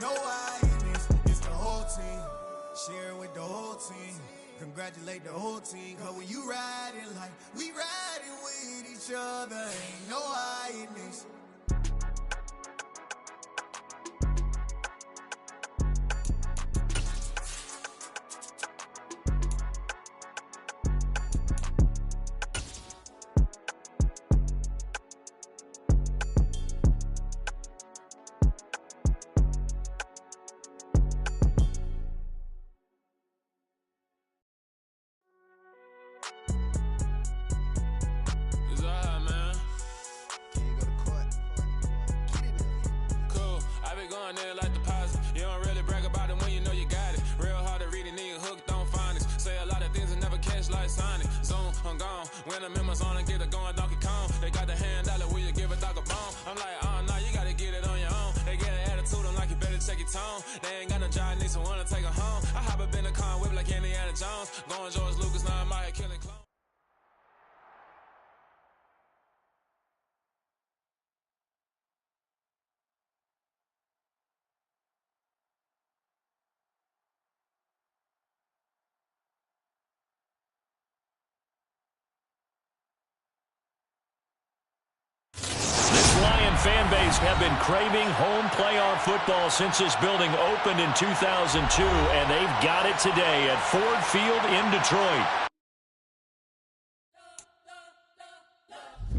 know why it is. It's the whole team, sharing with the whole team. Congratulate the whole team, cause when you riding like we riding with each other, ain't no hiding. When I'm in my zone and get it going Donkey Kong, they got the hand dollar, will you give a dog a bone? I'm like, oh no, you gotta get it on your own. They get an attitude, I'm like, you better check your tone. They ain't got no job, need someone to take her home. I hop up in the car and whip like Indiana Jones. Going George Lucas, now I'm out here killing clones. Fan base have been craving home playoff football since this building opened in 2002, and they've got it today at Ford Field in Detroit.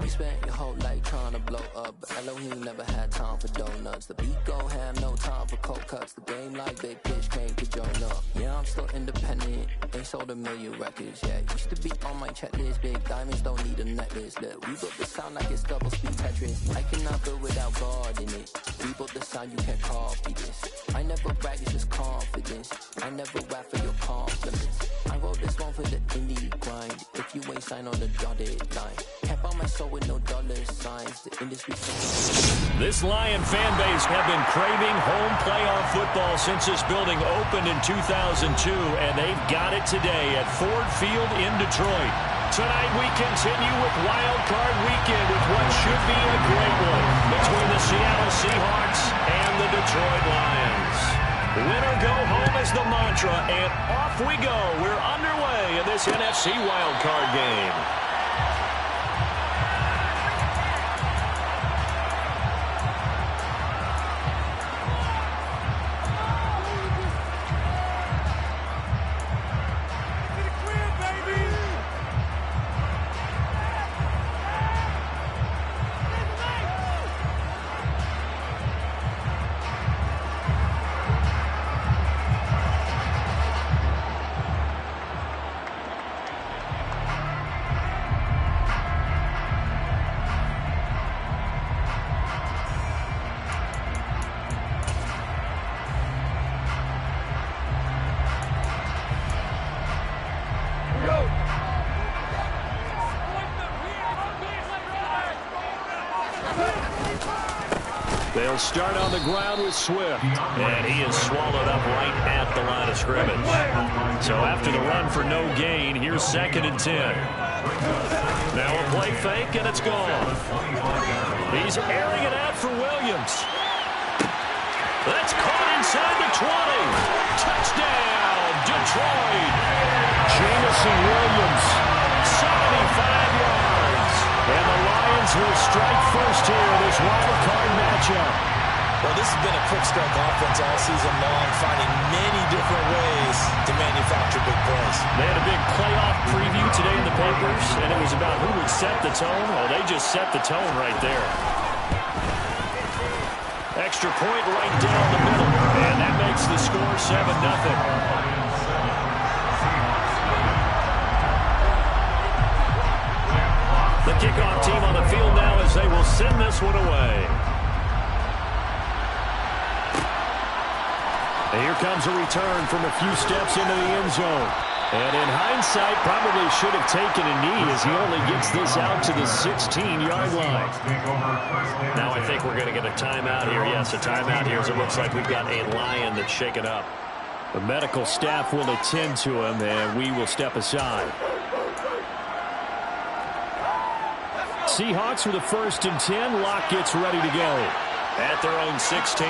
You spent your whole life trying to blow up, but Elohim never had time for donuts. The beat gon' have no time for cold cuts. The game like big pitch came to join up. Yeah, I'm still independent, ain't sold a million records yet. Used to be on my checklist, big diamonds don't need a necklace. Look, we built the sound like it's double speed Tetris. I cannot build without God in it. We built the sound, you can't copy this. I never brag, it's just confidence. I never rap for your confidence. I wrote this one for the indie grind. If you ain't signed on the dotted line, can't buy my soul with no dollar signs. The industry. This Lion fan base have been craving home playoff football since this building opened in 2002, and they've got it today at Ford Field in Detroit. Tonight we continue with Wild Card Weekend with what should be a great one between the Seattle Seahawks and the Detroit Lions. Winner go home is the mantra, and off we go. We're underway in this NFC Wild Card game. They'll start on the ground with Swift, and he is swallowed up right at the line of scrimmage. So after the run for no gain, here's 2nd and 10. Now a play fake, and it's gone. He's airing it out for Williams. That's caught inside the 20. Touchdown, Detroit. Jamison Williams, 75 yards. And the Lions will strike first here in this wild card matchup. Well, this has been a quick strike offense all season long, finding many different ways to manufacture big plays. They had a big playoff preview today in the papers, and it was about who would set the tone. Well, they just set the tone right there. Extra point right down the middle, and that makes the score 7-0. The kickoff team on the field now as they will send this one away. And here comes a return from a few steps into the end zone. And in hindsight, probably should have taken a knee as he only gets this out to the 16-yard line. Now I think we're going to get a timeout here. Yes, a timeout here as it looks like we've got a Lion that's shaken up. The medical staff will attend to him, and we will step aside. Seahawks with a 1st and 10. Lock gets ready to go at their own 16.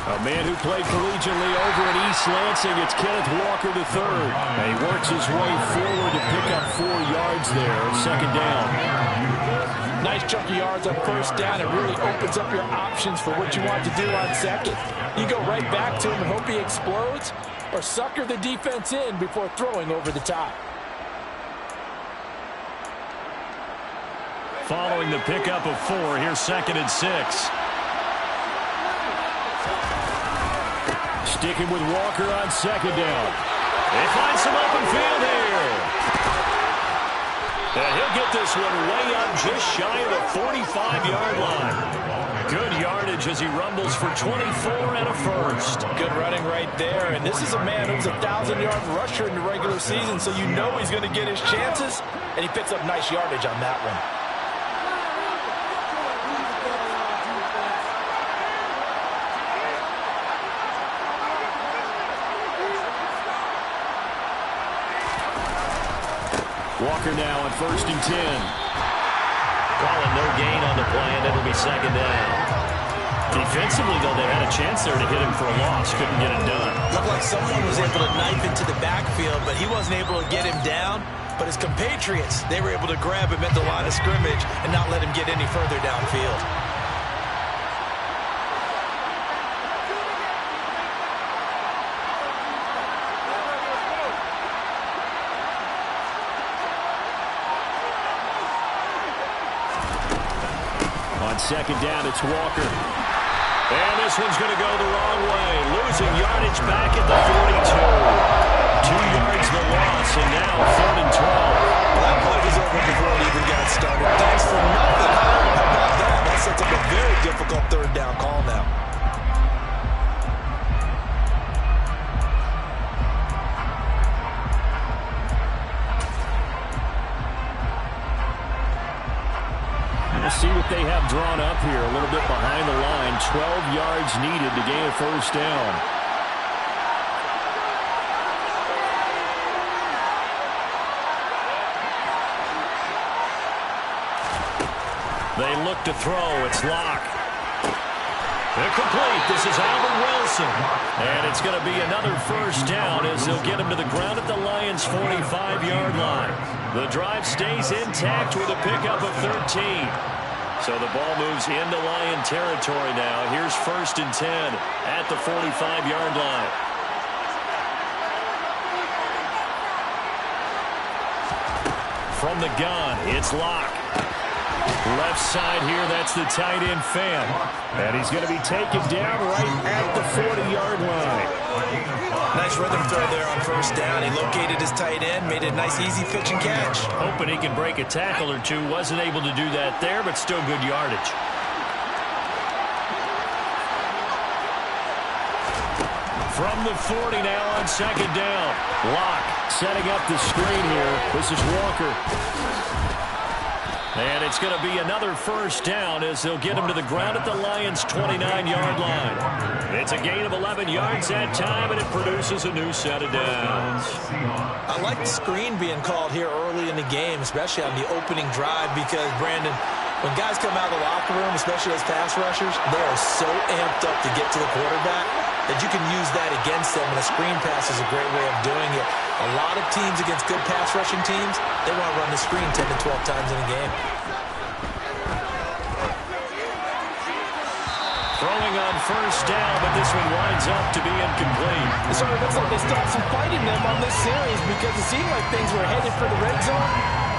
A man who played collegiately over at East Lansing, it's Kenneth Walker to third. And he works his way forward to pick up 4 yards there, second down. Nice chunk of yards on first down. It really opens up your options for what you want to do on second. You go right back to him and hope he explodes, or sucker the defense in before throwing over the top. Following the pickup of 4, here's second and 6. Sticking with Walker on second down. They find some open field here. And he'll get this one way up just shy of the 45-yard line. Good yardage as he rumbles for 24 and a first. Good running right there. And this is a man who's a 1,000-yard rusher in the regular season, so you know he's going to get his chances. And he picks up nice yardage on that one. Walker now on first and 10. Calling no gain on the play, and it'll be second down. Defensively, though, they had a chance there to hit him for a loss. Couldn't get it done. Looked like someone was able to knife into the backfield, but he wasn't able to get him down. But his compatriots, they were able to grab him at the line of scrimmage and not let him get any further downfield. Second down, it's Walker. And this one's going to go the wrong way. Losing yardage back at the 42. 2 yards the loss, and now 3rd and 12. Well, that play was over before it even got started. Thanks for nothing. How about that? That sets up a very difficult 3rd down call now. See what they have drawn up here. A little bit behind the line. 12 yards needed to gain a first down. They look to throw. It's Locke. Incomplete. This is Albert Wilson. And it's going to be another first down as they'll get him to the ground at the Lions' 45-yard line. The drive stays intact with a pickup of 13. So the ball moves into Lion territory now. Here's first and 10 at the 45-yard line. From the gun, it's Locke. Left side here, that's the tight end Fan. And he's going to be taken down right at the 40-yard line. Nice rhythm throw there on first down. He located his tight end, made it a nice easy pitch and catch. Hoping he can break a tackle or two. Wasn't able to do that there, but still good yardage. From the 40 now on second down. Locke setting up the screen here. This is Walker. And it's going to be another first down as they'll get him to the ground at the Lions' 29-yard line. It's a gain of 11 yards that time, and it produces a new set of downs. I like the screen being called here early in the game, especially on the opening drive, because, Brandon, when guys come out of the locker room, especially as pass rushers, they are so amped up to get to the quarterback that you can use that against them, and a screen pass is a great way of doing it. A lot of teams against good pass rushing teams, they want to run the screen 10 to 12 times in a game. Throwing on first down, but this one winds up to be incomplete. So it looks like they still have some fight in them on this series because it seemed like things were headed for the red zone.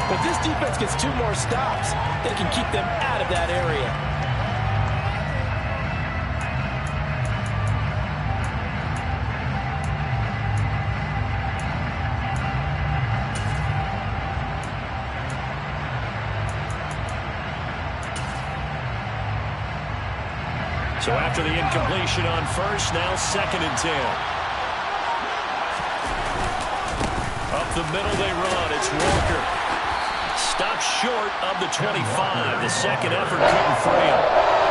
But this defense gets 2 more stops, they can keep them out of that area. So after the incompletion on first, now second and 10. Up the middle they run. It's Walker. Stopped short of the 25. The second effort couldn't free him.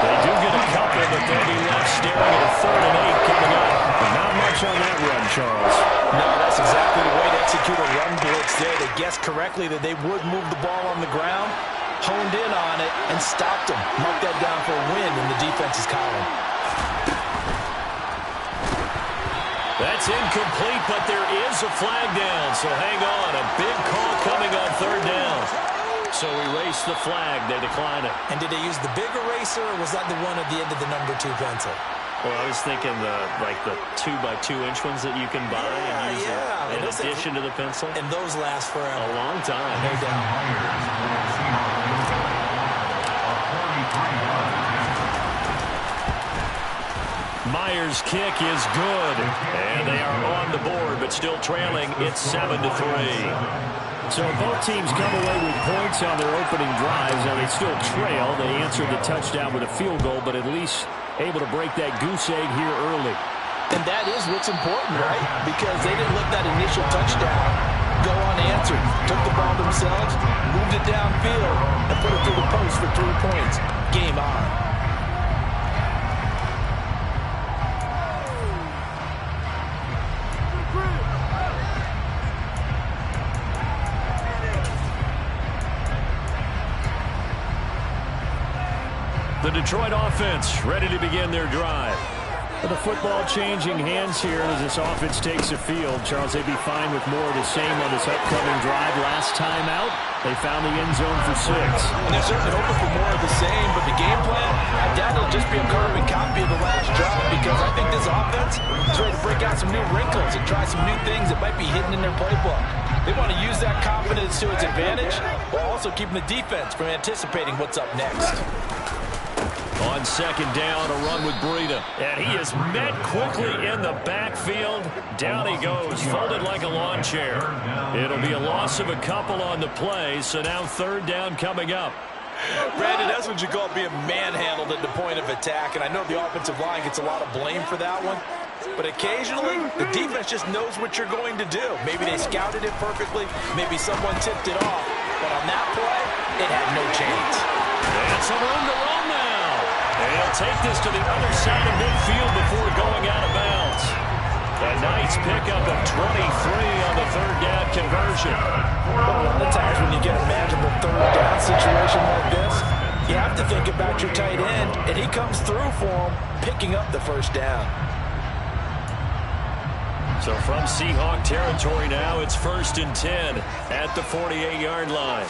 They do get a couple, but they'll be left staring at a 3rd and 8 coming up. But not much on that run, Charles. No, that's exactly the way to execute a run blitz there. They guessed correctly that they would move the ball on the ground, honed in on it, and stopped them. Marked that down for a win in the defense's column. That's incomplete, but there is a flag down, so hang on. A big call coming on third down. So erase the flag. They decline it. And did they use the big eraser, or was that the one at the end of the number 2 pencil? Well, I was thinking the 2x2-inch ones that you can buy and use in addition to the pencil. And those last forever. A long time. No doubt. Myers' kick is good, and they are on the board, but still trailing. It's 7-3. So both teams come away with points on their opening drives. Now they still trail. They answered the touchdown with a field goal, but at least able to break that goose egg here early. And that is what's important, right? Because they didn't let that initial touchdown go unanswered. Took the ball themselves, moved it downfield, and put it through the post for 3 points. Game on. The Detroit offense ready to begin their drive. The football changing hands here as this offense takes the field. Charles, they'd be fine with more of the same on this upcoming drive. Last time out, they found the end zone for 6. And they're certainly hoping for more of the same, but the game plan, I doubt it'll just be a carbon copy of the last drive, because I think this offense is ready to break out some new wrinkles and try some new things that might be hidden in their playbook. They want to use that confidence to its advantage, while also keeping the defense from anticipating what's up next. On second down, a run with Breida. And he is met quickly in the backfield. Down he goes, folded like a lawn chair. It'll be a loss of a couple on the play, so now third down coming up. Brandon, that's what you call being manhandled at the point of attack, and I know the offensive line gets a lot of blame for that one. But occasionally, the defense just knows what you're going to do. Maybe they scouted it perfectly. Maybe someone tipped it off. But on that play, it had no chance. And some room to run now. And he'll take this to the other side of midfield before going out of bounds. A nice pickup of 23 on the third down conversion. But a lot of times when you get a manageable third down situation like this, you have to think about your tight end, and he comes through for him, picking up the first down. So from Seahawk territory now, it's 1st and 10 at the 48-yard line.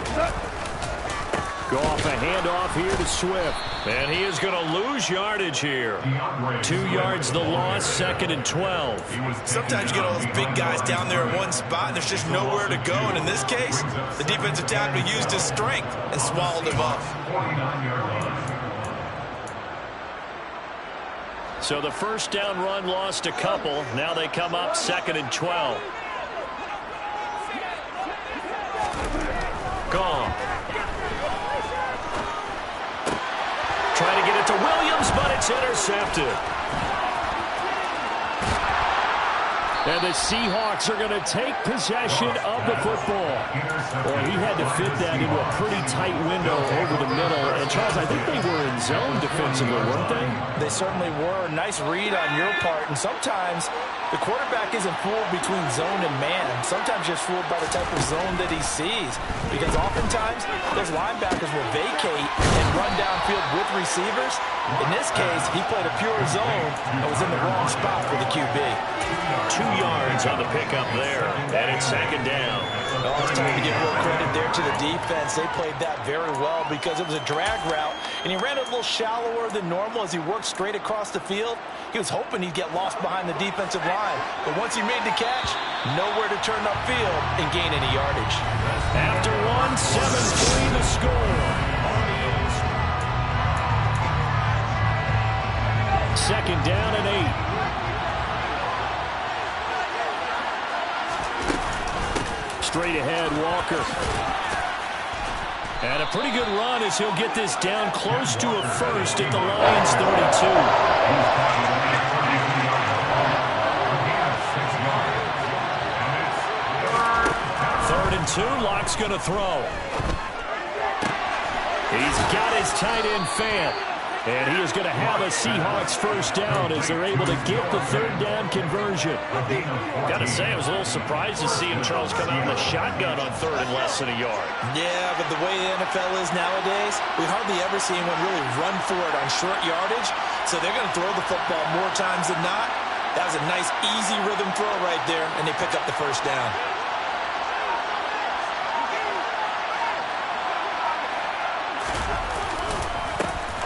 Go off a handoff here to Swift. And he is going to lose yardage here. 2 yards the loss, 2nd and 12. Sometimes you get all those big guys down there in one spot, and there's just nowhere to go. And in this case, the defensive tackle used his strength and swallowed him up. So the first down run lost a couple. Now they come up 2nd and 12. Gone. Trying to get it to Williams, but it's intercepted. And the Seahawks are going to take possession of the football. Well, he had to fit that into a pretty tight window over the middle. And, Charles, I think they were in zone defensively, weren't they? They certainly were. Nice read on your part. And sometimes the quarterback isn't fooled between zone and man. Sometimes just fooled by the type of zone that he sees. Because oftentimes, those linebackers will vacate and run downfield with receivers. In this case, he played a pure zone and was in the wrong spot for the QB. 2 yards on the pickup there, and it's 2nd down. Oh, it's time to give real credit there to the defense. They played that very well because it was a drag route, and he ran it a little shallower than normal as he worked straight across the field. He was hoping he'd get lost behind the defensive line, but once he made the catch, nowhere to turn upfield and gain any yardage. After 7-3 the score. 2nd down and 8. Straight ahead, Walker. And a pretty good run as he'll get this down close to a first at the Lions' 32. 3rd and 2, Locke's going to throw. He's got his tight end Fant. And he is going to have a Seahawks first down as they're able to get the third down conversion. Got to say, I was a little surprised to see him, Charles, come out in the shotgun on 3rd and less than a yard. Yeah, but the way the NFL is nowadays, we hardly ever see anyone really run for it on short yardage. So they're going to throw the football more times than not. That was a nice, easy rhythm throw right there, and they pick up the first down.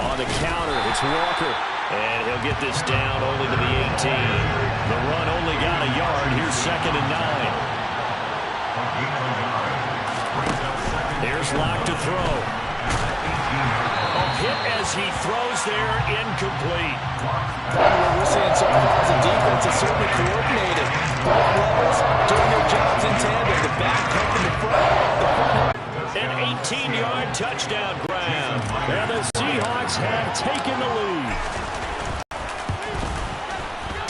On the counter, it's Walker. And he'll get this down only to the 18. The run only got a yard. Here's 2nd and 9. Here's Locke to throw. A hit as he throws there, incomplete. What we're seeing so far is the defense is certainly coordinated. Both levels doing their jobs in tandem. The back pumping the front. An 18-yard touchdown grab. And the Seahawks have taken the lead.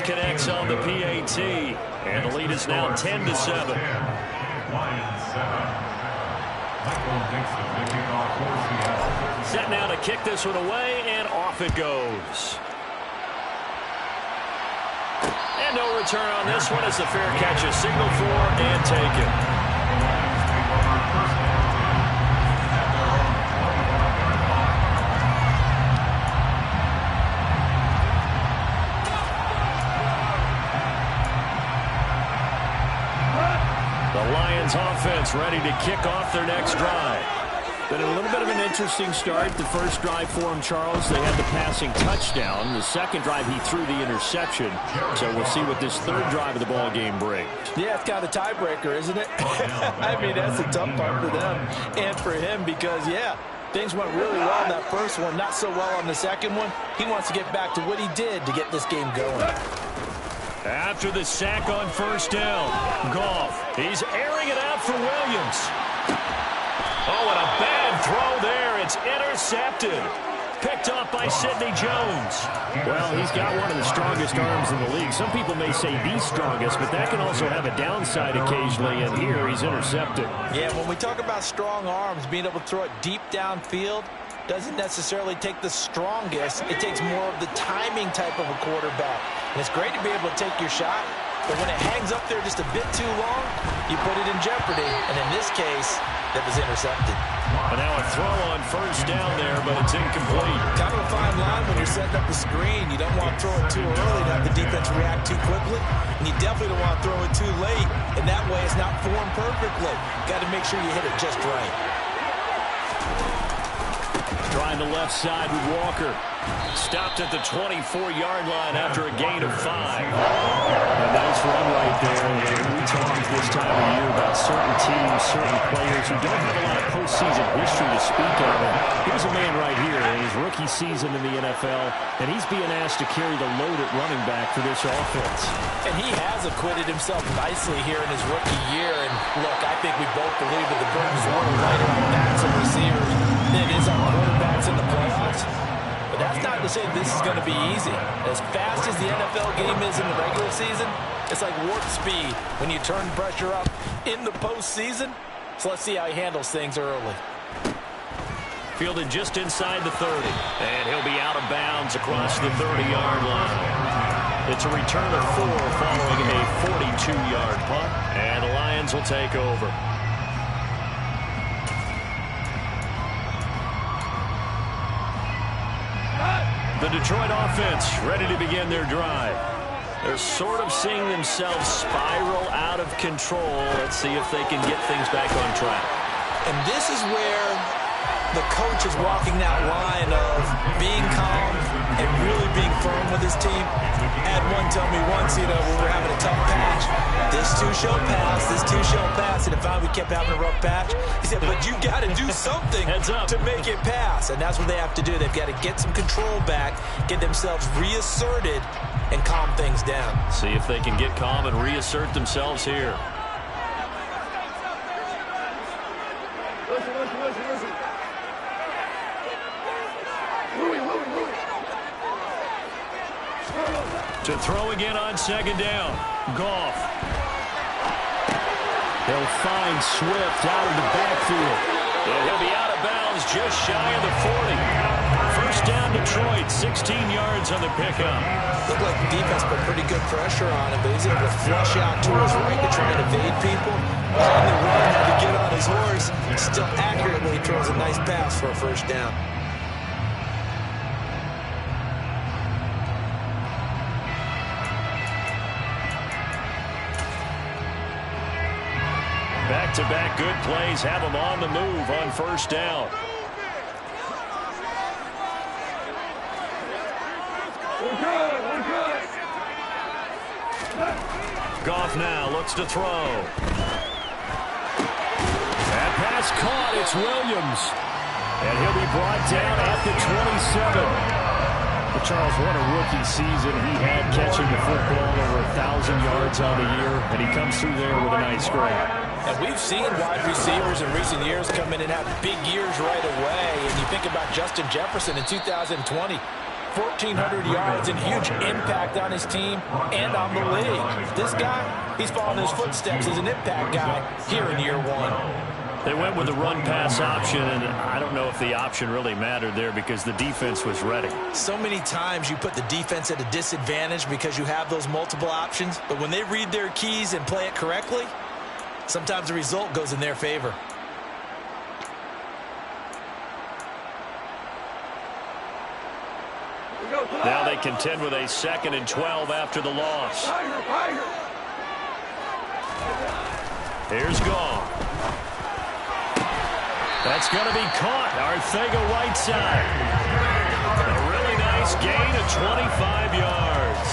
Connects on the PAT. And the lead is now 10-7. Set now to kick this one away, and off it goes. And no return on this one as the fair catch is signaled for and taken. Offense ready to kick off their next drive. Been a little bit of an interesting start. The first drive for him, Charles, they had the passing touchdown. The second drive, he threw the interception. So we'll see what this third drive of the ball game brings. Yeah, it's kind of a tiebreaker, isn't it? I mean, that's the tough part for them and for him because, yeah, things went really well in that first one, not so well on the second one. He wants to get back to what he did to get this game going. After the sack on first down, Goff, he's airing it out for Williams. Oh, and a bad throw there. It's intercepted. Picked off by Sidney Jones. Well, he's got one of the strongest arms in the league. Some people may say the strongest, but that can also have a downside occasionally, and here he's intercepted. Yeah, when we talk about strong arms, being able to throw it deep downfield doesn't necessarily take the strongest. It takes more of the timing type of a quarterback. And it's great to be able to take your shot, but when it hangs up there just a bit too long, you put it in jeopardy. And in this case, that was intercepted. And now a throw on first down there, but it's incomplete. Kind of a fine line when you're setting up the screen. You don't want to throw it too early to have the defense react too quickly. And you definitely don't want to throw it too late. And that way it's not formed perfectly. Got to make sure you hit it just right. Trying the left side with Walker. Stopped at the 24-yard line after a gain of 5. A nice run right there. And we talk this time of year about certain teams, certain players who don't have a lot of postseason history to speak of. And here's a man right here in his rookie season in the NFL, and he's being asked to carry the load at running back for this offense. And he has acquitted himself nicely here in his rookie year. And look, I think we both believe that the burden's a little lighter on backs and receivers than it is on quarterbacks in the playoffs. But that's not to say this is going to be easy. As fast as the NFL game is in the regular season, it's like warp speed when you turn pressure up in the postseason. So let's see how he handles things early. Fielded just inside the 30. And he'll be out of bounds across the 30-yard line. It's a return of 4 following a 42-yard punt. And the Lions will take over. The Detroit offense ready to begin their drive. They're sort of seeing themselves spiral out of control. Let's see if they can get things back on track. And this is where the coach is walking that line of being calm and really being firm with his team. I had one tell me once, when we were having a tough patch, this too shall pass, this too shall pass. And if we kept having a rough patch, he said, but you got to do something to make it pass. And that's what they have to do. They've got to get some control back, get themselves reasserted, and calm things down. See if they can get calm and reassert themselves here. To throw again on second down. Goff. He'll find Swift out of the backfield. And he'll be out of bounds just shy of the 40. First down Detroit, 16 yards on the pickup. Looked like the defense put pretty good pressure on him, but he's able to flush out to his right to try and evade people. On the run, had to get on his horse. Still accurately throws a nice pass for a first down. Back-to-back good plays have him on the move on first down. Goff now looks to throw. That pass caught. It's Williams. And he'll be brought down at the 27. But Charles, what a rookie season he had, catching the football over 1,000 yards on the year. And he comes through there with a nice grade. And we've seen wide receivers in recent years come in and have big years right away. And you think about Justin Jefferson in 2020. 1,400 yards and huge impact on his team and on the league. This guy, he's following his footsteps as an impact guy here in year one. They went with the run-pass option, and I don't know if the option really mattered there because the defense was ready. So many times you put the defense at a disadvantage because you have those multiple options, but when they read their keys and play it correctly, sometimes the result goes in their favor. Now they contend with a 2nd and 12 after the loss. Here's Goff. That's going to be caught. Arcega-Whiteside. A really nice gain of 25 yards.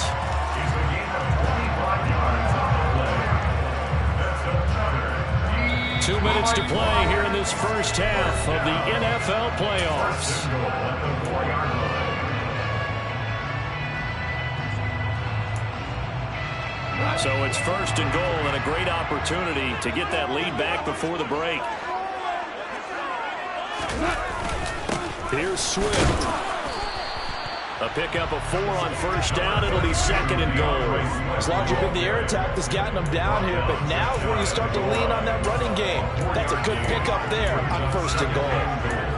2 minutes to play here in this first half of the NFL playoffs. So it's 1st and goal and a great opportunity to get that lead back before the break. Here's Swift. A pickup of 4 on first down. It'll be 2nd and goal. As long as you've been the air attack that's gotten them down here, but now is where you start to lean on that running game. That's a good pickup there on 1st and goal.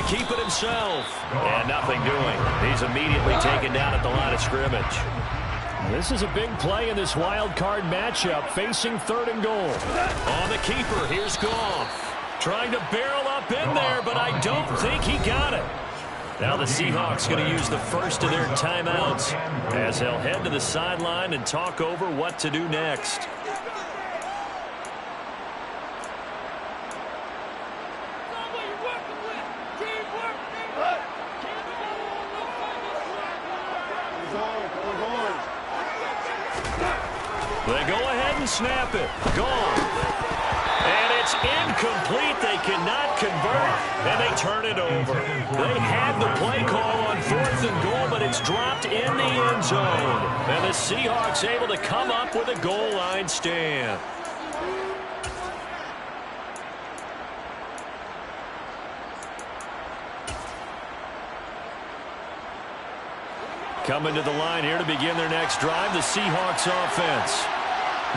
Keep it himself. And nothing doing. He's immediately taken down at the line of scrimmage. This is a big play in this wild card matchup, facing 3rd and goal. On the keeper, here's Goff. Trying to barrel up in there, but I don't think he got it. Now the Seahawks going to use the first of their timeouts as they'll head to the sideline and talk over what to do next. They go ahead and snap it. Gone. And it's incomplete. They cannot convert, and they turn it over. They had the play call on 4th and goal, but it's dropped in the end zone. And the Seahawks able to come up with a goal line stand. Coming to the line here to begin their next drive, the Seahawks offense.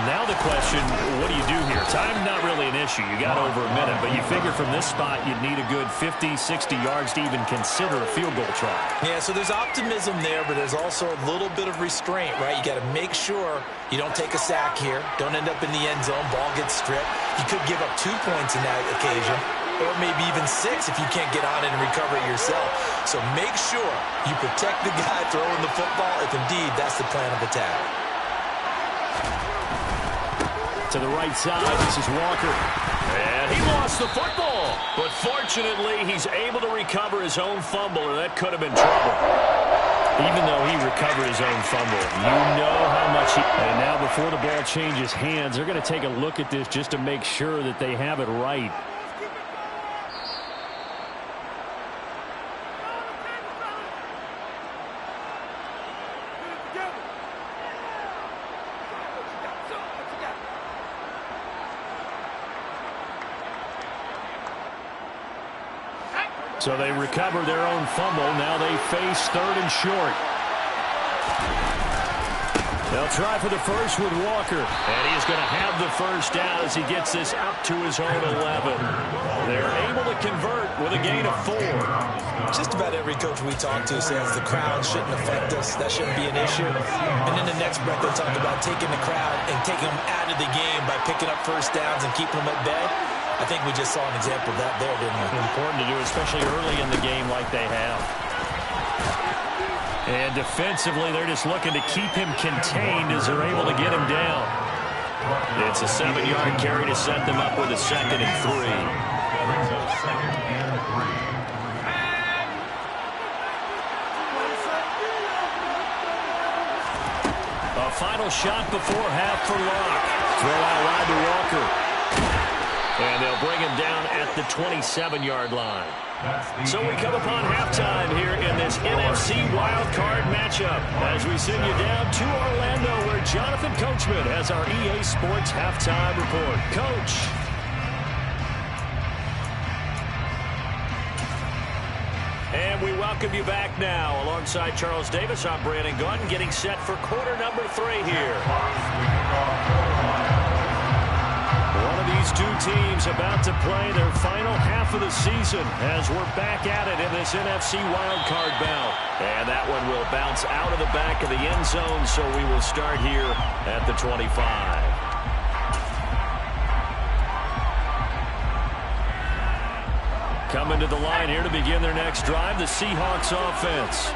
Now the question, what do you do here? Time not really an issue. You got over a minute, but you figure from this spot you'd need a good 50, 60 yards to even consider a field goal try. Yeah, so there's optimism there, but there's also a little bit of restraint, right? You got to make sure you don't take a sack here. Don't end up in the end zone. Ball gets stripped. You could give up 2 points in that occasion, or maybe even 6 if you can't get on it and recover it yourself. So make sure you protect the guy throwing the football if indeed that's the plan of attack. To the right side, this is Walker. And he lost the football. But fortunately, he's able to recover his own fumble, or that could have been trouble. Even though he recovered his own fumble, you know how much he... And now before the ball changes hands, they're going to take a look at this just to make sure that they have it right. So they recover their own fumble. Now they face 3rd and short. They'll try for the first with Walker. And he's going to have the first down as he gets this up to his own 11. They're able to convert with a gain of 4. Just about every coach we talk to says the crowd shouldn't affect us. That shouldn't be an issue. And in the next breath, they'll talk about taking the crowd and taking them out of the game by picking up first downs and keeping them at bay. I think we just saw an example of that there, didn't we? Important to do, especially early in the game like they have. And defensively, they're just looking to keep him contained as they're able to get him down. It's a 7-yard carry to set them up with a 2nd and 3. Final shot before half for Locke. Throw out wide to Walker. And they'll bring him down at the 27-yard line. So we come upon halftime here in this NFC wildcard matchup as we send you down to Orlando where Jonathan Coachman has our EA Sports halftime report. Coach. And we welcome you back now. Alongside Charles Davis, I'm Brandon Gunn, getting set for quarter number 3 here. One of these two teams about to play their final half of the season as we're back at it in this NFC wildcard bout. And that one will bounce out of the back of the end zone, so we will start here at the 25. Coming to the line here to begin their next drive, the Seahawks offense.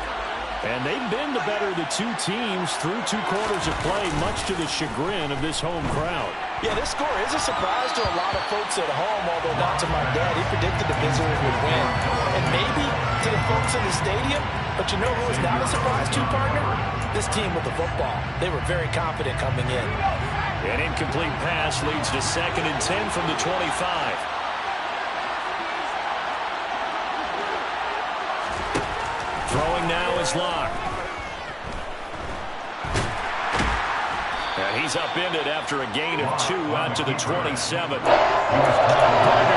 And they've been the better of the two teams through 2 quarters of play, much to the chagrin of this home crowd. Yeah, this score is a surprise to a lot of folks at home, although not to my dad. He predicted the visitors would win. And maybe to the folks in the stadium, but you know who is not a surprise to, partner? This team with the football. They were very confident coming in. An incomplete pass leads to 2nd and 10 from the 25. Throwing now is Locke. And he's upended after a gain of 2 out to the 27.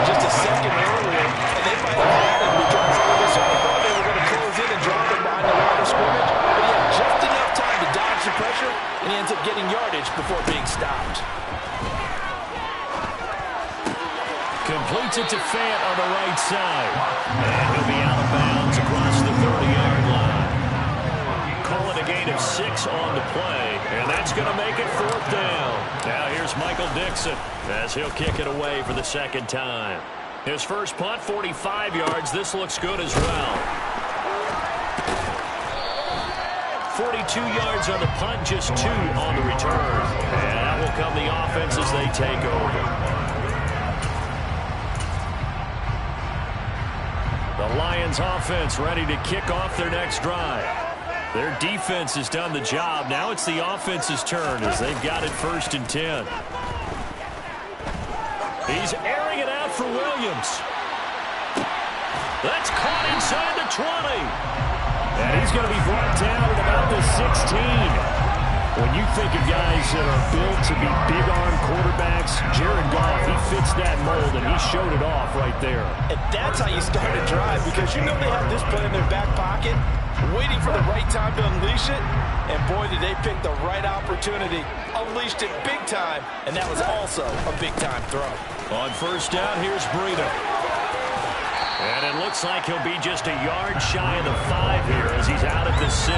Just a second earlier, and they might have had it because they were going to close in and drop him behind the line of scrimmage. But he had just enough time to dodge the pressure, and he ends up getting yardage before being stopped. Completes it to Fant on the right side. And he'll be out of bounds across the 30-yard line. Call it a gain of 6 on the play, and that's going to make it 4th down. Now here's Michael Dixon as he'll kick it away for the 2nd time. His first punt, 45 yards. This looks good as well. 42 yards on the punt, just 2 on the return. And that will come the offense as they take over. The Lions offense ready to kick off their next drive. Their defense has done the job. Now it's the offense's turn as they've got it 1st and 10. He's airing it out for Williams. That's caught inside the 20. And he's going to be brought down at about the 16. When you think of guys that are built to be big-arm quarterbacks, Jared Goff, he fits that mold, and he showed it off right there. And that's how you start a drive, because you know they have this play in their back pocket, waiting for the right time to unleash it. And boy, did they pick the right opportunity. Unleashed it big time, and that was also a big-time throw. On 1st down, here's Breida. And it looks like he'll be just a yard shy of the 5 here as he's out at the 6.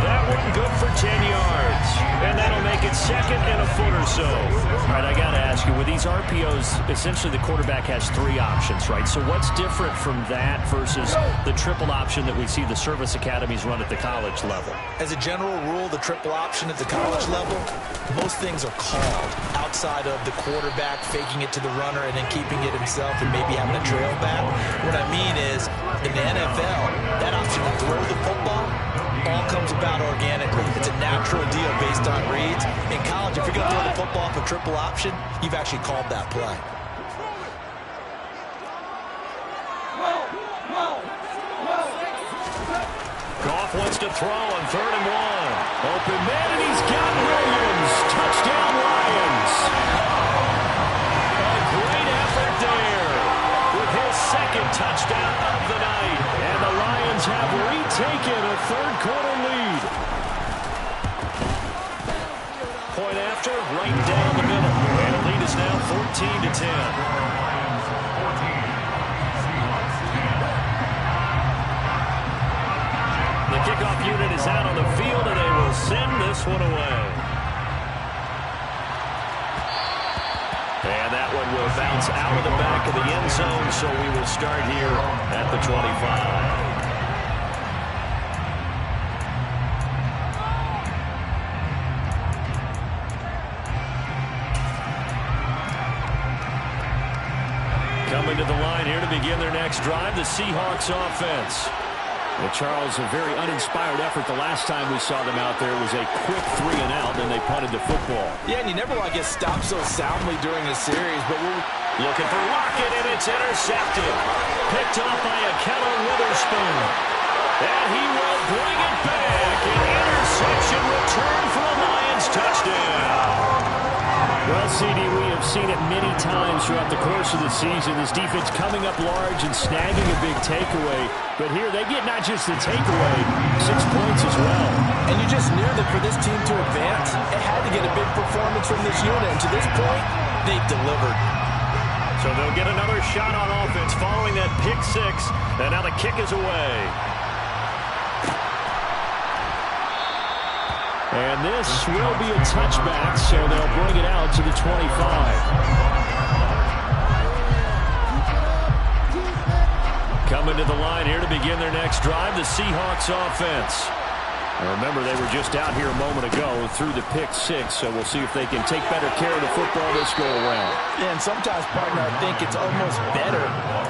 That one good for 10 yards. And that'll make it 2nd and a foot or so. All right, I got to ask you, with these RPOs, essentially the quarterback has 3 options, right? So what's different from that versus the triple option that we see the service academies run at the college level? As a general rule, the triple option at the college level, most things are called outside of the quarterback faking it to the runner and then keeping it himself and maybe having a trail back. What I mean is, in the NFL, that option to throw the football all comes about organically. It's a natural deal based on reads. In college, if you're going to throw the football off a triple option, you've actually called that play. Goff wants to throw on 3rd and 1. Open man, and he's got Williams. Touchdown, Lions. A great effort there with his 2nd touchdown of the night. And the Lions have retaken a 3rd quarter lead. Point after, right down the middle. And the lead is now 14-10. The kickoff unit is out on the field, and they will send this one away. And that that one will bounce out of the back of the end zone, so we will start here at the 25. Coming to the line here to begin their next drive, the Seahawks offense. Well, Charles, a very uninspired effort the last time we saw them out there. It was a quick 3 and out, and they punted the football. Yeah, and you never want to get stopped so soundly during a series, but we're looking for Lockett, and it's intercepted. Picked up by Akello Witherspoon. And he will bring it back. An interception return for a Lions touchdown. Well, CD, we have seen it many times throughout the course of the season. This defense coming up large and snagging a big takeaway. But here they get not just the takeaway, 6 points as well. And you just knew that for this team to advance, it had to get a big performance from this unit. And to this point, they've delivered. So they'll get another shot on offense following that pick 6. And now the kick is away. And this will be a touchback, so they'll bring it out to the 25. Coming to the line here to begin their next drive, the Seahawks offense. And remember, they were just out here a moment ago through the pick 6, so we'll see if they can take better care of the football this go-around. Yeah, and sometimes, partner, I think it's almost better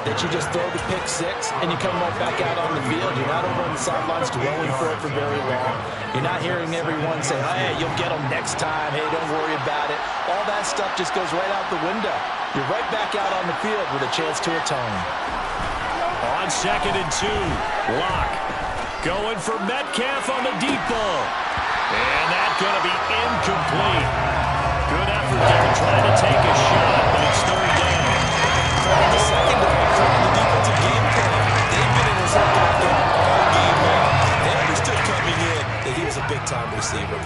that you just throw the pick 6 and you come right back out on the field. You're not over on the sidelines dwelling for it for very long. You're not hearing everyone say, hey, you'll get them next time. Hey, don't worry about it. All that stuff just goes right out the window. You're right back out on the field with a chance to atone. On 2nd and 2, Locke going for Metcalf on the deep ball. And that's going to be incomplete. Good effort there trying to take a shot, but it's 3rd down. The second down, the defensive game plan. They've been in his back out all game long. They understood coming in that he was a big-time receiver.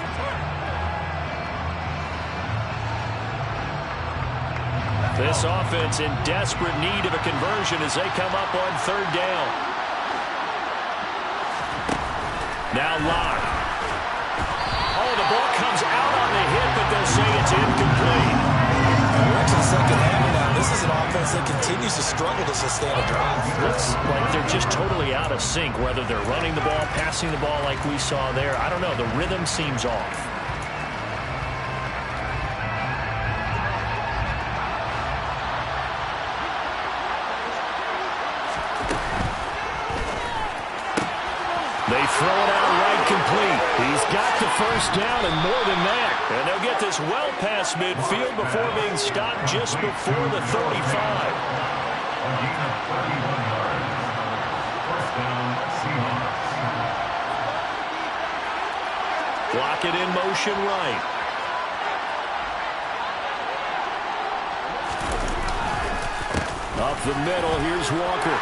This offense in desperate need of a conversion as they come up on 3rd down. Now Locke. Oh, the ball comes out on the hit, but they'll say it's incomplete. We're into the second half now. This is an offense that continues to struggle to sustain a drive. Looks like they're just totally out of sync, whether they're running the ball, passing the ball like we saw there. I don't know. The rhythm seems off. They throw it out right complete. He's got the 1st down and more than that. And they'll get this well past midfield before being stopped just before the 35. Block it in motion right. Up the middle, here's Walker.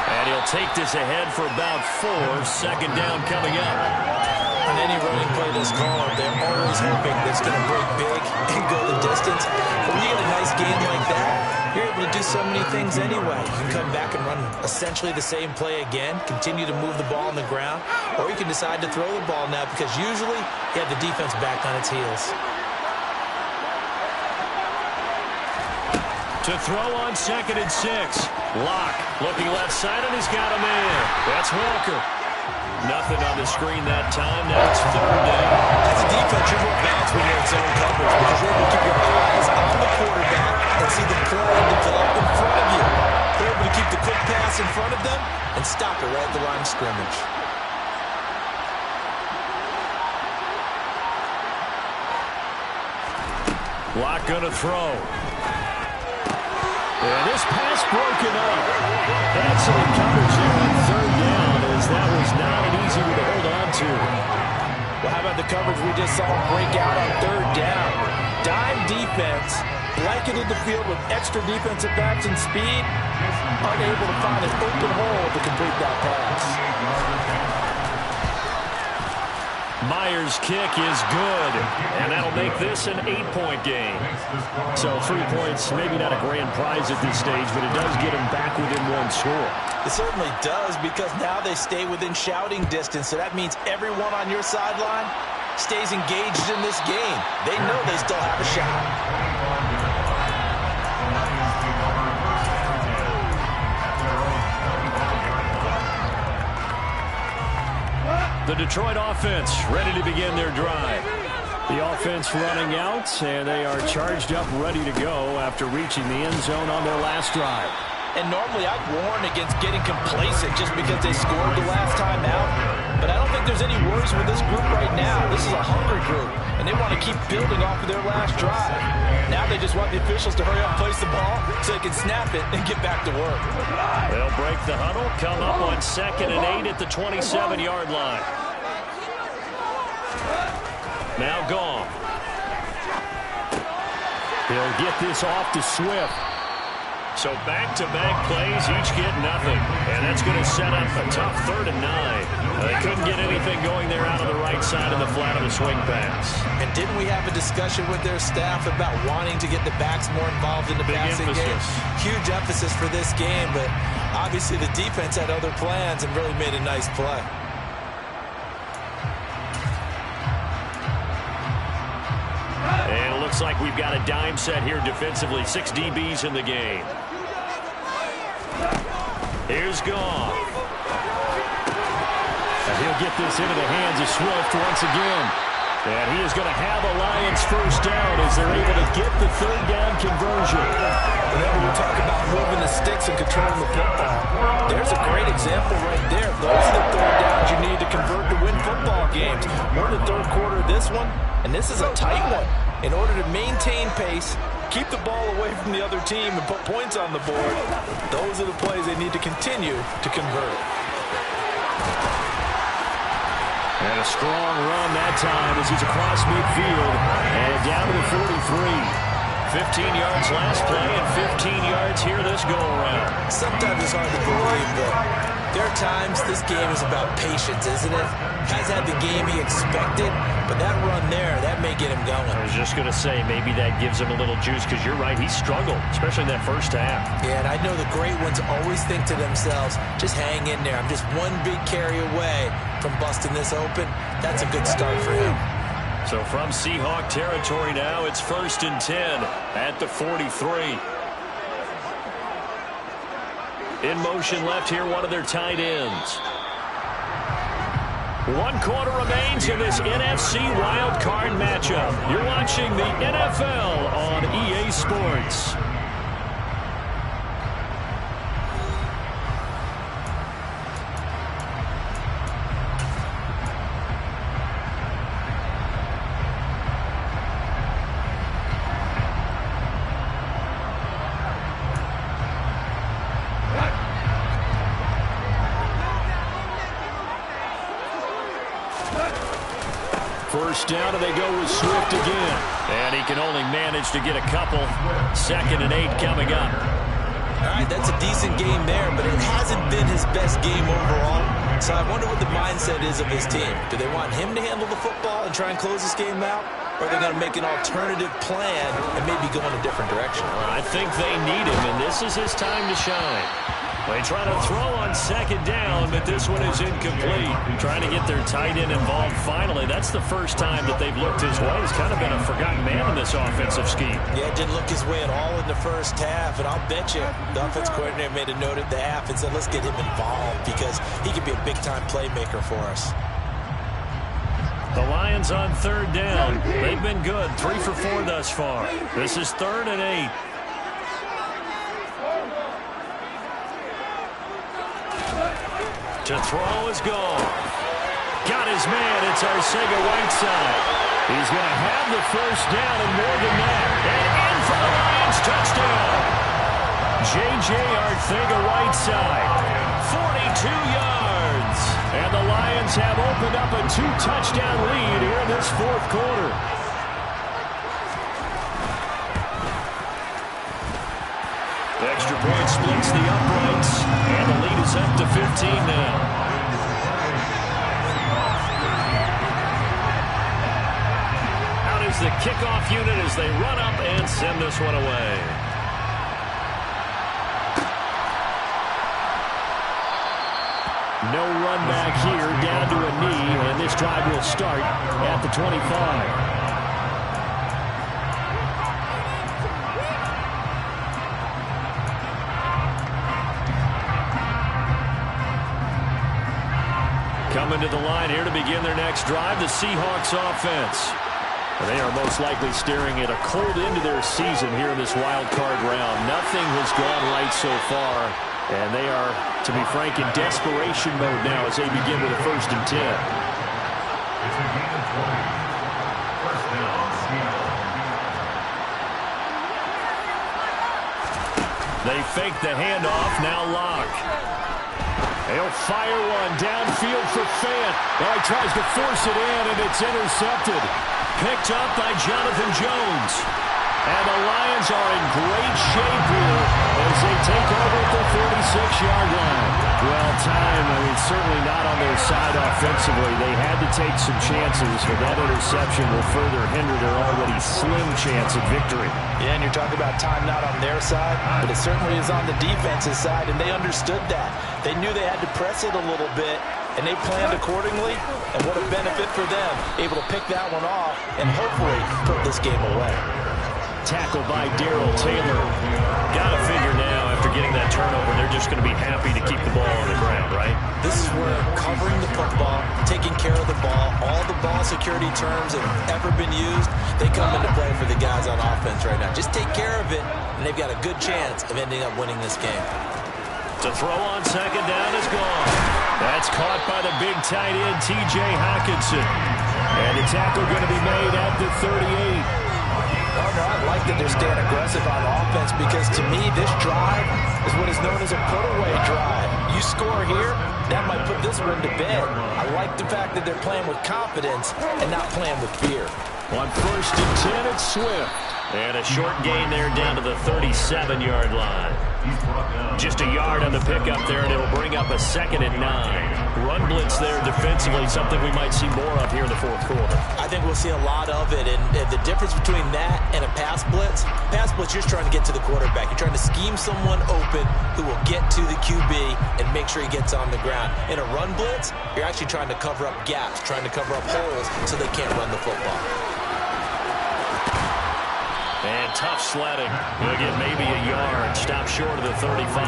And he'll take this ahead for about 4. 2nd down coming up. On any running play this called, they're always hoping that it's going to break big and go the distance. But when you get a nice game like that, you're able to do so many things anyway. You can come back and run essentially the same play again, continue to move the ball on the ground, or you can decide to throw the ball now because usually you have the defense back on its heels. To throw on 2nd and 6. Locke looking left side, and he's got a man. That's Walker. Nothing on the screen that time. Now it's 3rd down. As a defense, you're more balanced when you're in zone coverage because you're able to keep your eyes on the quarterback and see the play develop in front of you. They're able to keep the quick pass in front of them and stop it right at the line of scrimmage. Locke gonna throw. And this pass broken up. Excellent coverage there on 3rd down, as that was not an easy one to hold on to. Well, how about the coverage we just saw break out on 3rd down? Dime defense, blanketed the field with extra defensive backs and speed, unable to find an open hole to complete that pass. Myers' kick is good, and that'll make this an 8-point game. So 3 points, maybe not a grand prize at this stage, but it does get them back within 1 score. It certainly does, because now they stay within shouting distance, so that means everyone on your sideline stays engaged in this game. They know they still have a shot. The Detroit offense ready to begin their drive. The offense running out, and they are charged up, ready to go after reaching the end zone on their last drive. And normally I'd warn against getting complacent just because they scored the last time out. But I don't think there's any worries with this group right now. This is a hungry group, and they want to keep building off of their last drive. Now they just want the officials to hurry up and place the ball so they can snap it and get back to work. They'll break the huddle, come up on 2nd and 8 at the 27-yard line. Now Goff. He'll get this off to Swift. So back-to-back plays, each get nothing. And that's going to set up a tough 3rd and 9. They couldn't get anything going there out of the right side of the flat of the swing pass. And didn't we have a discussion with their staff about wanting to get the backs more involved in the passing game? Huge emphasis for this game, but obviously the defense had other plans and really made a nice play. And it looks like we've got a dime set here defensively. 6 DBs in the game. Here's Goff. And he'll get this into the hands of Swift once again. And he is going to have a Lions first down as they're able to get the 3rd down conversion. Whenever we talk about moving the sticks and controlling the football, there's a great example right there. Those are the 3rd downs you need to convert to win football games. We're in the 3rd quarter of this one, and this is a tight one. In order to maintain pace, keep the ball away from the other team, and put points on the board, those are the plays they need to continue to convert. And a strong run that time as he's across midfield and down to the 43. 15 yards last play and 15 yards here this go-around. Sometimes it's hard to believe, but there are times this game is about patience, isn't it? Has had the game he expected, but that run there, that may get him going. I was just going to say, maybe that gives him a little juice, because you're right, he struggled, especially in that first half. Yeah, and I know the great ones always think to themselves, just hang in there. I'm just one big carry away from busting this open. That's a good start for him. So from Seahawk territory now, it's 1st and 10 at the 43. In motion left here, one of their tight ends. 1 quarter remains in this NFC Wildcard matchup. You're watching the NFL on EA Sports. First down, and they go with Swift again. And he can only manage to get a couple. 2nd and 8 coming up. All right, that's a decent game there, but it hasn't been his best game overall. So I wonder what the mindset is of his team. Do they want him to handle the football and try and close this game out? Or are they going to make an alternative plan and maybe go in a different direction? I think they need him, and this is his time to shine. They try to throw on 2nd down, but this one is incomplete. Trying to get their tight end involved finally. That's the first time that they've looked his way. He's kind of been a forgotten man in this offensive scheme. Yeah, it didn't look his way at all in the first half, and I'll bet you the offense coordinator made a note at the half and said, let's get him involved because he could be a big-time playmaker for us. The Lions on 3rd down. They've been good, 3 for 4 thus far. This is 3rd and 8. To throw is gone. Got his man. It's Arcega-Whiteside. He's going to have the first down and more than that. And in for the Lions touchdown. J.J. Arcega-Whiteside, 42 yards. And the Lions have opened up a 2-touchdown lead here in this 4th quarter. The extra point splits the uprights, and the lead is up to 15 now. Out is the kickoff unit as they run up and send this one away. No run back here, down to a knee, and this drive will start at the 25. Coming to the line here to begin their next drive, the Seahawks offense. They are most likely staring at a cold end to their season here in this wild card round. Nothing has gone right so far, and they are, to be frank, in desperation mode now as they begin with a 1st and 10. They fake the handoff, now Lock. He'll fire one downfield for Fant. Oh, he tries to force it in, and it's intercepted. Picked up by Jonathan Jones. And the Lions are in great shape here as they take over at the 36-yard line. Well, time, certainly not on their side offensively. They had to take some chances, but that interception will further hinder their already slim chance at victory. Yeah, and you're talking about time not on their side, but it certainly is on the defense's side, and they understood that. They knew they had to press it a little bit, and they planned accordingly, and what a benefit for them, able to pick that one off and hopefully put this game away. Tackled by Darrell Taylor. Got to figure now, after getting that turnover, they're just going to be happy to keep the ball on the ground, right? This is where covering the football, taking care of the ball, all the ball security terms have ever been used, they come into play for the guys on offense right now. Just take care of it, and they've got a good chance of ending up winning this game. To throw on 2nd down is gone. That's caught by the big tight end, T.J. Hockenson. And the tackle going to be made at the 38. Partner, I like that they're staying aggressive on offense because, to me, this drive is what is known as a put-away drive. You score here, that might put this one to bed. I like the fact that they're playing with confidence and not playing with fear. On 1st and 10, it's Swift. And a short gain there down to the 37-yard line. Just a yard on the pickup there, and it'll bring up a 2nd and 9. Run blitz there defensively, something we might see more of here in the 4th quarter. I think we'll see a lot of it, and the difference between that and a pass blitz, you're just trying to get to the quarterback. You're trying to scheme someone open who will get to the QB and make sure he gets on the ground. In a run blitz, you're actually trying to cover up gaps, trying to cover up holes so they can't run the football. And tough sledding. He'll get maybe a yard. Stop short of the 35.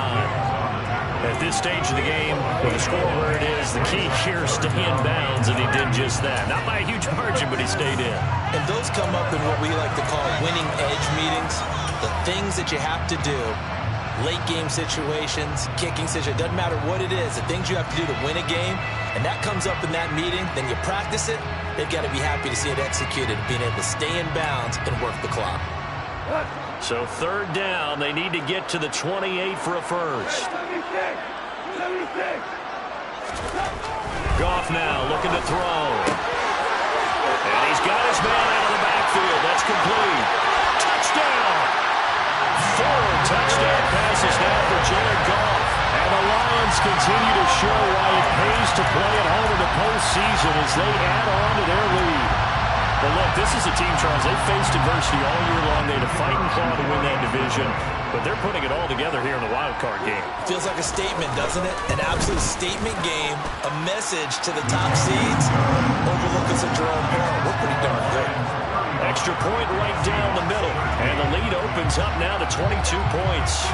At this stage of the game, with the score where it is, the key here is stay in bounds, and he did just that. Not by a huge margin, but he stayed in. And those come up in what we like to call winning edge meetings. The things that you have to do, late game situations, kicking situations, doesn't matter what it is, the things you have to do to win a game, and that comes up in that meeting, then you practice it, they've got to be happy to see it executed, being able to stay in bounds and work the clock. So 3rd down, they need to get to the 28 for a first. Goff now looking to throw. And he's got his man out of the backfield. That's complete. Touchdown! 4 touchdown passes now for Jared Goff. And the Lions continue to show why it pays to play at home in the postseason as they add on to their lead. But look, this is a team, Charles, they've faced adversity all year long. They had to fight and claw to win that division, but they're putting it all together here in the wild card game. Feels like a statement, doesn't it? An absolute statement game, a message to the top seeds. Overlook us at Jerome Harrell. We're pretty darn good. Extra point right down the middle, and the lead opens up now to 22 points.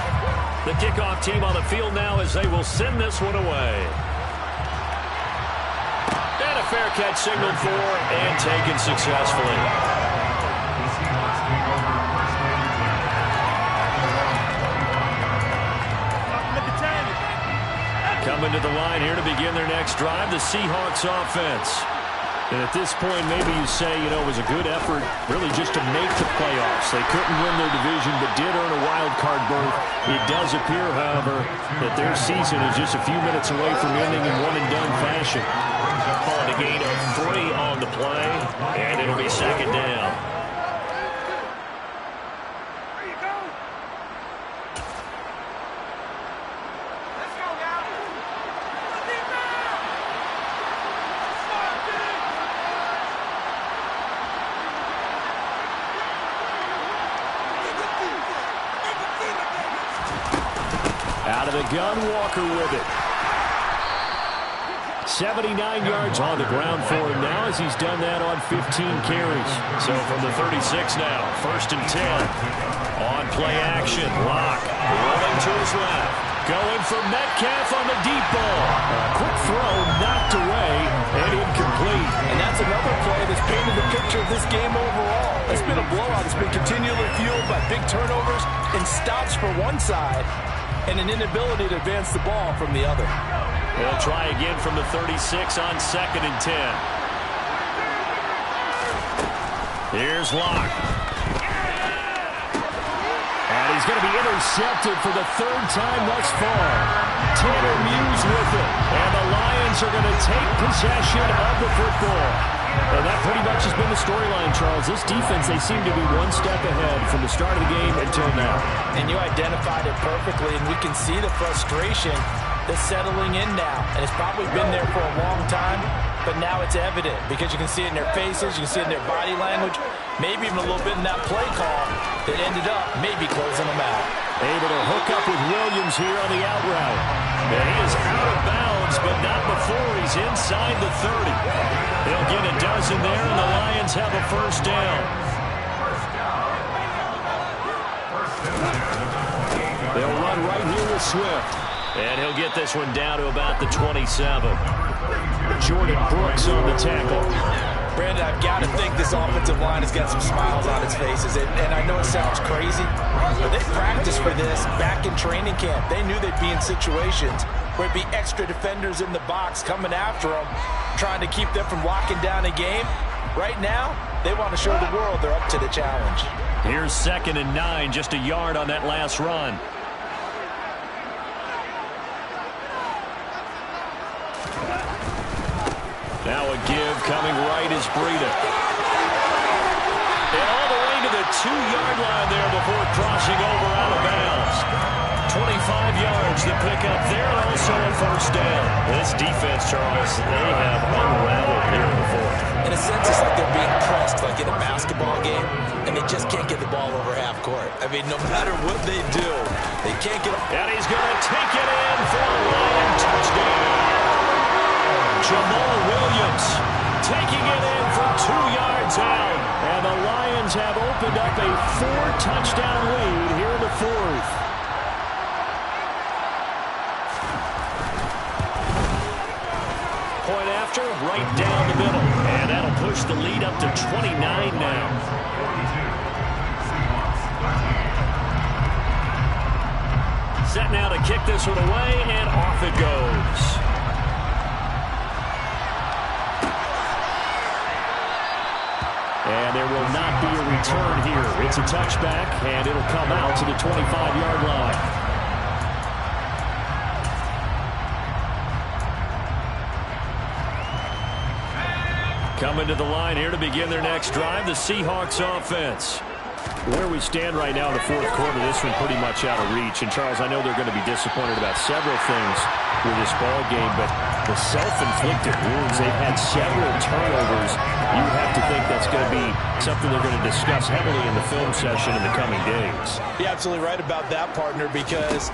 The kickoff team on the field now as they will send this one away. Fair catch signaled for and taken successfully. Coming to the line here to begin their next drive, the Seahawks offense. And at this point, maybe you say, it was a good effort really just to make the playoffs. They couldn't win their division, but did earn a wild card berth. It does appear, however, that their season is just a few minutes away from ending in one-and-done fashion. Calling a gain of 3 on the play, and it'll be 2nd down. Out of the gun, Walker with it. 79 yards on the ground for him now as he's done that on 15 carries. So from the 36 now, 1st and 10. On play action, Lock rolling to his left. Going for Metcalf off on the deep ball. A quick throw knocked away and incomplete. And that's another play that's painted the picture of this game overall. It's been a blowout. It's been continually fueled by big turnovers and stops for one side and an inability to advance the ball from the other. They'll try again from the 36 on 2nd and 10. Here's Locke. And he's going to be intercepted for the 3rd time thus far. Tanner Muse with it. And the Lions are going to take possession of the football. And that pretty much has been the storyline, Charles. This defense, they seem to be one step ahead from the start of the game until now. And you identified it perfectly, and we can see the frustration that's settling in now. And it's probably been there for a long time, but now it's evident because you can see it in their faces, you can see it in their body language, maybe even a little bit in that play call that ended up maybe closing them out. Able to hook up with Williams here on the out route. And he is out of bounds, but not before he's inside the 30. They'll get a dozen there, and the Lions have a first down. They'll run right here with Swift. And he'll get this one down to about the 27. Jordan Brooks on the tackle. Brandon, I've got to think this offensive line has got some smiles on its faces. And I know it sounds crazy, but they practiced for this back in training camp. They knew they'd be in situations where it'd be extra defenders in the box coming after them, trying to keep them from locking down a game. Right now, they want to show the world they're up to the challenge. Here's 2nd and 9, just a yard on that last run. Now a give coming right is Breida. And all the way to the 2-yard line there before crossing over out of bounds. 25 yards to pick up there, also a first down. This defense, Charles, they have unraveled here in the 4th. In a sense, it's like they're being pressed, like in a basketball game, and they just can't get the ball over half court. I mean, no matter what they do, they can't get it. And he's going to take it in for a Lion touchdown. Jamal Williams taking it in for 2 yards out. And the Lions have opened up a 4-touchdown lead here in the 4th. Point after, right down the middle. And that'll push the lead up to 29 now. Set now to kick this one away, and off it goes. And there will not be a return here. It's a touchback, and it'll come out to the 25-yard line. Coming to the line here to begin their next drive, the Seahawks offense. Where we stand right now in the 4th quarter, this one pretty much out of reach. And, Charles, I know they're going to be disappointed about several things with this ball game, but the self-inflicted wounds, they've had several turnovers. You have to think that's going to be something they're going to discuss heavily in the film session in the coming days. You're absolutely right about that, partner, because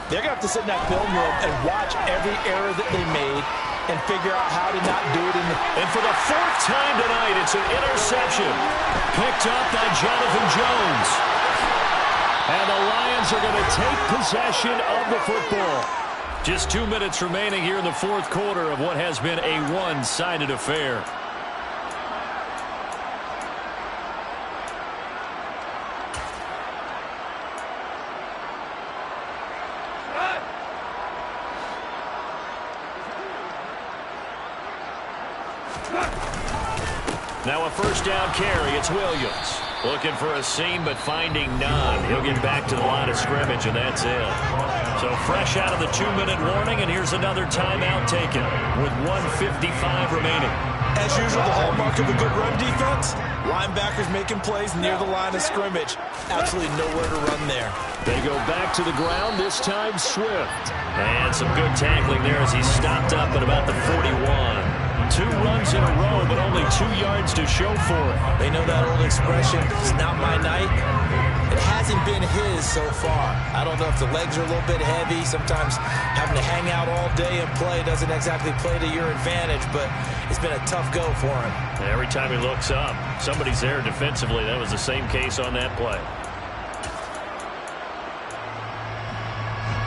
they're going to have to sit in that film room and watch every error that they made and figure out how to not do it in the... And for the 4th time tonight, it's an interception picked up by Jonathan Jones. And the Lions are going to take possession of the football. Just 2 minutes remaining here in the 4th quarter of what has been a one-sided affair. Now a first down carry. It's Williams. Looking for a seam, but finding none. He'll get back to the line of scrimmage, and that's it. So fresh out of the 2-minute warning, and here's another timeout taken with 1:55 remaining. As usual, the hallmark of a good run defense, linebackers making plays near the line of scrimmage. Absolutely nowhere to run there. They go back to the ground, this time Swift. And some good tackling there as he stopped up at about the 41. 2 runs in a row, but only 2 yards to show for it. They know that old expression, it's not my night. It hasn't been his so far. I don't know if the legs are a little bit heavy. Sometimes having to hang out all day and play doesn't exactly play to your advantage, but it's been a tough go for him. Every time he looks up, somebody's there defensively. That was the same case on that play.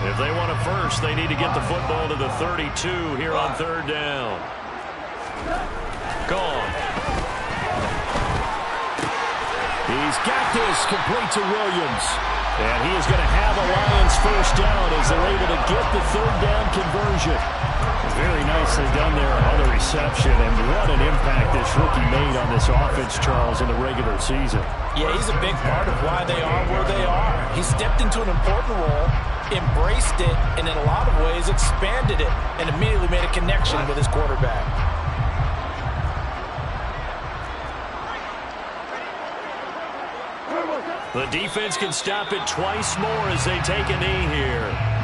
If they want a first, they need to get the football to the 32 here on third down. Gone. He's got this, complete to Williams. And he is going to have a Lions first down as they're able to get the third down conversion. Very nicely done there on the reception, and what an impact this rookie made on this offense, Charles, in the regular season. Yeah, he's a big part of why they are where they are. He stepped into an important role, embraced it, and in a lot of ways expanded it, and immediately made a connection with his quarterback. The defense can stop it twice more as they take a knee here.